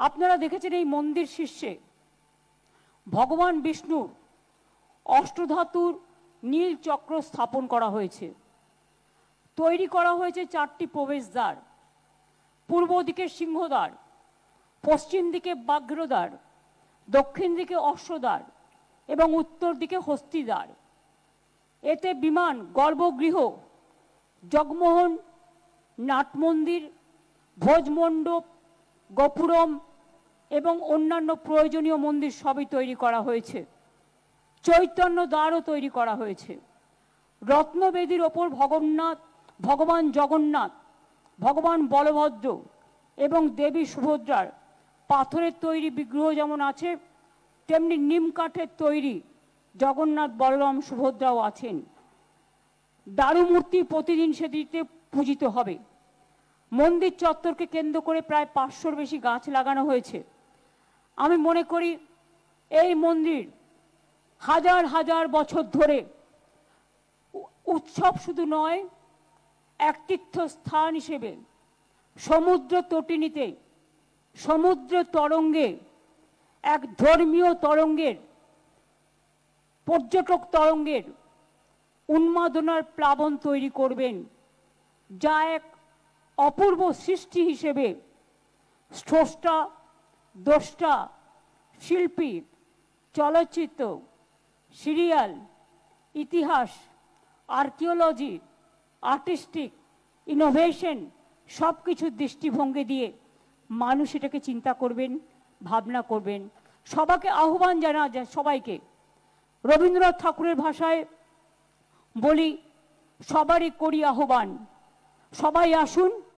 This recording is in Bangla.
আপনারা দেখেছেন এই মন্দির শীর্ষে ভগবান বিষ্ণুর অষ্টধাতুর নীল চক্র স্থাপন করা হয়েছে। তৈরি করা হয়েছে 4টি প্রবেশদ্বার, পূর্ব দিকে সিংহদ্বার, পশ্চিম দিকে ব্যাঘ্রদ্বার, দক্ষিণ দিকে অশ্বদ্বার এবং উত্তর দিকে হস্তিদ্বার। এতে বিমান, গর্ভগৃহ, জগমোহন, নাটমন্দির, ভোজমণ্ডপ, গোপুরম এবং অন্যান্য প্রয়োজনীয় মন্দির সবই তৈরি করা হয়েছে। চৈতন্য দ্বারও তৈরি করা হয়েছে। রত্নবেদীর ওপর ভগবান জগন্নাথ, ভগবান বলভদ্র এবং দেবী সুভদ্রার পাথরের তৈরি বিগ্রহ যেমন আছে, তেমনি নিম কাঠের তৈরি জগন্নাথ, বলরাম, সুভদ্রাও আছেন। দারুমূর্তি প্রতিদিন সেটিতে পূজিত হবে। মন্দির চত্বরকে কেন্দ্র করে প্রায় 500-র বেশি গাছ লাগানো হয়েছে। আমি মনে করি এই মন্দির হাজার হাজার বছর ধরে উৎসব শুধু নয়, এক তীর্থস্থান হিসেবে সমুদ্র তটিনীতে, সমুদ্র তরঙ্গে, এক ধর্মীয় তরঙ্গের, পর্যটক তরঙ্গের উন্মাদনার প্লাবন তৈরি করবেন, যা এক অপূর্ব সৃষ্টি হিসেবে স্রষ্টা, দ্রষ্টা, শিল্পী, চলচ্চিত্র, সিরিয়াল, ইতিহাস, আর্কিওলজি, আর্টিস্টিক, ইনোভেশন সব কিছুর দৃষ্টিভঙ্গি দিয়ে মানুষ এটাকে চিন্তা করবেন, ভাবনা করবেন। সবাইকে আহ্বান জানা যায়, সবাইকে রবীন্দ্রনাথ ঠাকুরের ভাষায় বলি, সবারই করি আহ্বান, সবাই আসুন।